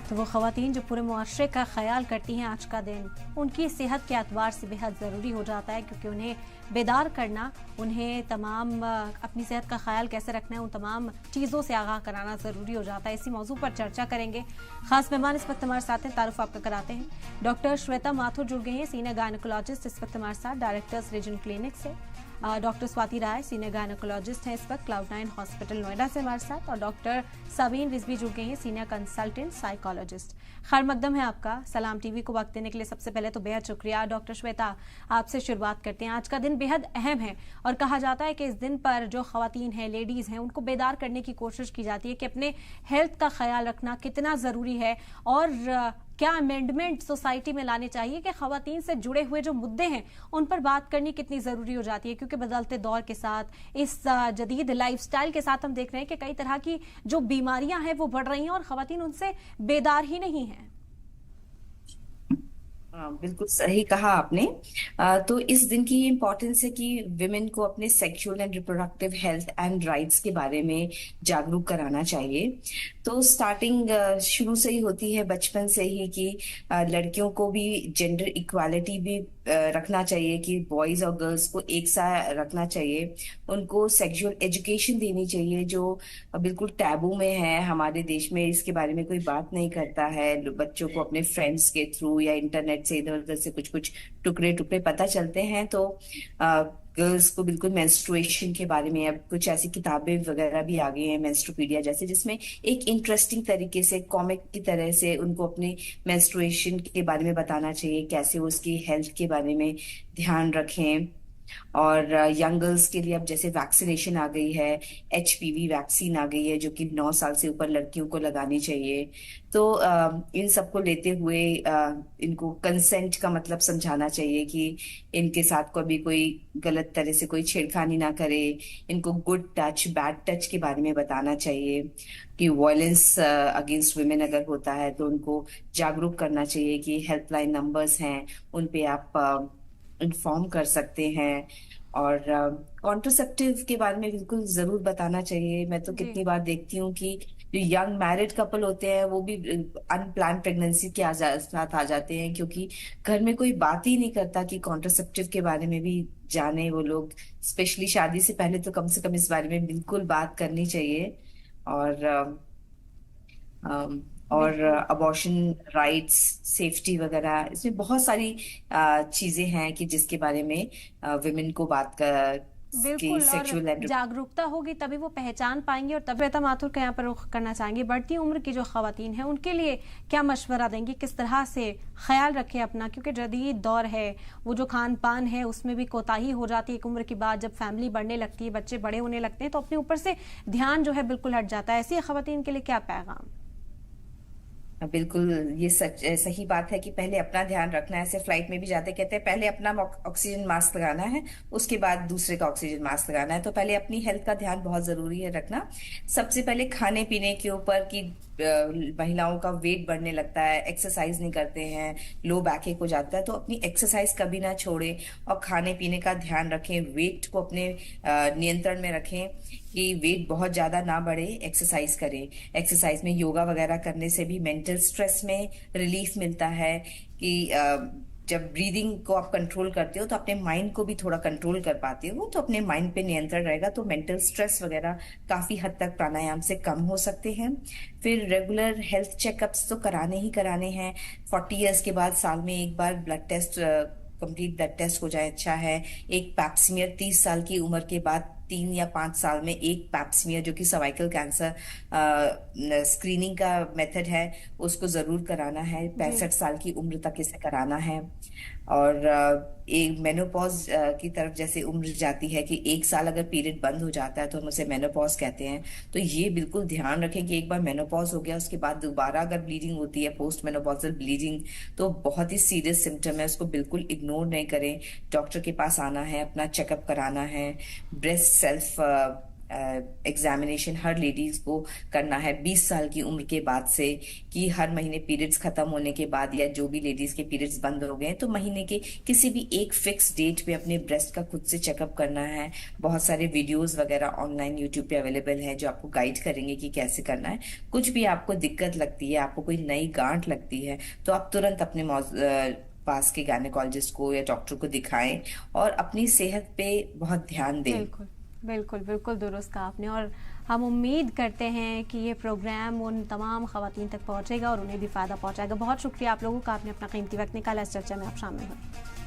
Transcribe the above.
तो वो ख़वातीन जो पूरे मुआशरे का ख्याल करती हैं, आज का दिन उनकी सेहत के एतबार से बेहद ज़रूरी हो जाता है, क्योंकि उन्हें बेदार करना, उन्हें तमाम अपनी सेहत का ख्याल कैसे रखना है, उन तमाम चीज़ों से आगाह कराना ज़रूरी हो जाता है। इसी मौजू पर चर्चा करेंगे। खास मेहमान इस वक्त हमारे साथ हैं, तारुफ आपका कराते हैं। डॉक्टर श्वेता माथुर जुड़ गई हैं, सीनियर गायनोकोलॉजिस्ट इस वक्त हमारे साथ, डायरेक्टर्स रीजन क्लिनिक से। डॉक्टर स्वाति राय सीनियर गायनोकोलॉजिस्ट हैं इस वक्त, क्लाउड9 हॉस्पिटल नोएडा से हमारे साथ। और डॉक्टर सबीन रिजवी जुड़ गई हैं, सीनियर कंसल्टेंट साइकोलॉजिस्ट। खैर मकदम है आपका, सलाम टीवी को वक्त देने के लिए सबसे पहले तो बेहद शुक्रिया। डॉक्टर श्वेता, आपसे शुरुआत करते हैं। आज का दिन बेहद अहम है और कहा जाता है कि इस दिन पर जो खवातीन हैं, लेडीज़ हैं, उनको बेदार करने की कोशिश की जाती है कि अपने हेल्थ का ख्याल रखना कितना ज़रूरी है और क्या अमेंडमेंट सोसाइटी में लाने चाहिए कि खवातीन से जुड़े हुए जो मुद्दे हैं उन पर बात करनी कितनी ज़रूरी हो जाती है, क्योंकि बदलते दौर के साथ, इस जदीद लाइफस्टाइल के साथ हम देख रहे हैं कि कई तरह की जो बीमारियां हैं वो बढ़ रही हैं और खवातीन उनसे बेदार ही नहीं हैं। हाँ, बिल्कुल सही कहा आपने। तो इस दिन की इम्पोर्टेंस है कि विमेन को अपने sexual and reproductive health and rights के बारे में जागरूक कराना चाहिए। तो स्टार्टिंग शुरू से ही होती है, बचपन से ही, कि लड़कियों को भी जेंडर इक्वालिटी भी रखना चाहिए, कि बॉयज और गर्ल्स को एक सा रखना चाहिए। उनको सेक्सुअल एजुकेशन देनी चाहिए, जो बिल्कुल टैबू में है हमारे देश में। इसके बारे में कोई बात नहीं करता है। बच्चों को अपने फ्रेंड्स के थ्रू या इंटरनेट से इधर उधर से कुछ कुछ टुकड़े टुकड़े पता चलते हैं। तो गर्ल्स को बिल्कुल मेंस्ट्रुएशन के बारे में अब कुछ ऐसी किताबें वगैरह भी आ गई हैं, मेंस्ट्रुपीडिया जैसे, जिसमें एक इंटरेस्टिंग तरीके से, कॉमिक की तरह से उनको अपने मेंस्ट्रुएशन के बारे में बताना चाहिए, कैसे वो उसकी हेल्थ के बारे में ध्यान रखें। और यंग गर्ल्स के लिए अब जैसे वैक्सीनेशन आ गई है, एचपीवी वैक्सीन आ गई है, जो कि 9 साल से ऊपर लड़कियों को लगानी चाहिए। तो इन सबको लेते हुए इनको कंसेंट का मतलब समझाना चाहिए, कि इनके साथ कभी कोई गलत तरह से कोई छेड़खानी ना करे। इनको गुड टच बैड टच के बारे में बताना चाहिए, कि वायलेंस अगेंस्ट वुमेन अगर होता है तो उनको जागरूक करना चाहिए, कि हेल्पलाइन नंबर्स हैं, उन पे आप इन्फॉर्म कर सकते हैं। और कॉन्ट्रासेप्टिव के बारे में बिल्कुल जरूर बताना चाहिए। मैं तो जी। कितनी बार देखती हूँ कि जो यंग मैरिड कपल होते हैं वो भी अनप्लान प्रेगनेंसी के साथ आ जाते हैं, क्योंकि घर में कोई बात ही नहीं करता कि कॉन्ट्रासेप्टिव के बारे में भी जाने वो लोग। स्पेशली शादी से पहले तो कम से कम इस बारे में बिल्कुल बात करनी चाहिए। और और बिल्कुल अबॉर्शन राइट्स, सेफ्टी वगैरह, इसमें बहुत सारी चीजें हैं कि जिसके बारे में विमेन को बात कर की बिल्कुल, और सेक्सुअल एंड। जागरूकता होगी तभी वो पहचान पाएंगे। और तभी श्वेता माथुर का यहाँ पर रुख करना चाहेंगे, बढ़ती उम्र की जो खवातीन हैं उनके लिए क्या मशवरा देंगी, किस तरह से ख्याल रखें अपना, क्योंकि जदीद दौर है, वो जो खान पान है उसमें भी कोताही हो जाती है एक उम्र के बाद। जब फैमिली बढ़ने लगती है, बच्चे बड़े होने लगते हैं, तो अपने ऊपर से ध्यान जो है बिल्कुल हट जाता है। ऐसी खवातीन के लिए क्या पैगाम? बिल्कुल, ये सच सही बात है कि पहले अपना ध्यान रखना है। ऐसे फ्लाइट में भी जाते कहते हैं पहले अपना ऑक्सीजन मास्क लगाना है, उसके बाद दूसरे का ऑक्सीजन मास्क लगाना है। तो पहले अपनी हेल्थ का ध्यान बहुत जरूरी है रखना। सबसे पहले खाने पीने के ऊपर, कि महिलाओं का वेट बढ़ने लगता है, एक्सरसाइज नहीं करते हैं, लो बैक हो जाता है, तो अपनी एक्सरसाइज कभी ना छोड़े और खाने पीने का ध्यान रखें। वेट को अपने नियंत्रण में रखें, कि वेट बहुत ज्यादा ना बढ़े। एक्सरसाइज करें, एक्सरसाइज में योगा वगैरह करने से भी मेंटल स्ट्रेस में रिलीफ मिलता है। कि जब ब्रीदिंग को आप कंट्रोल करते हो तो अपने माइंड को भी थोड़ा कंट्रोल कर पाते हो, तो अपने माइंड पे नियंत्रण रहेगा, तो मेंटल स्ट्रेस वगैरह काफी हद तक प्राणायाम से कम हो सकते हैं। फिर रेगुलर हेल्थ चेकअप्स तो कराने ही कराने हैं। 40 ईयर्स के बाद साल में एक बार blood test, complete blood test हो जाए अच्छा है। एक पैप्समियर 30 साल की उम्र के बाद 3 या 5 साल में एक पैप्समियर, जो कि सर्वाइकल कैंसर स्क्रीनिंग का मेथड है, उसको जरूर कराना है। जी। 65 साल की उम्र तक इसे कराना है। और एक मेनोपॉज की तरफ जैसे उम्र जाती है, कि 1 साल अगर पीरियड बंद हो जाता है तो हम उसे मेनोपॉज कहते हैं। तो ये बिल्कुल ध्यान रखें कि एक बार मेनोपॉज हो गया उसके बाद दोबारा अगर ब्लीडिंग होती है, पोस्ट मेनोपॉजल ब्लीडिंग, तो बहुत ही सीरियस सिम्टम है, उसको बिल्कुल इग्नोर नहीं करें। डॉक्टर के पास आना है, अपना चेकअप कराना है। ब्रेस्ट सेल्फ एग्जामिनेशन हर लेडीज को करना है 20 साल की उम्र के बाद से, कि हर महीने पीरियड्स खत्म होने के बाद या जो भी लेडीज के पीरियड्स बंद हो गए तो महीने के किसी भी एक फिक्स डेट पे अपने ब्रेस्ट का खुद से चेकअप करना है। बहुत सारे वीडियोस वगैरह ऑनलाइन यूट्यूब पे अवेलेबल है जो आपको गाइड करेंगे कि कैसे करना है। कुछ भी आपको दिक्कत लगती है, आपको कोई नई गांठ लगती है, तो आप तुरंत अपने पास के गायनेकोलॉजिस्ट को या डॉक्टर को दिखाएं और अपनी सेहत पे बहुत ध्यान दें। बिल्कुल बिल्कुल बिल्कुल दुरुस्त कहा आपने। और हम उम्मीद करते हैं कि ये प्रोग्राम उन तमाम खवातीन तक पहुंचेगा और उन्हें भी फ़ायदा पहुंचाएगा। बहुत शुक्रिया आप लोगों का, आपने अपना कीमती वक्त निकाला इस चर्चा में आप शामिल हुए।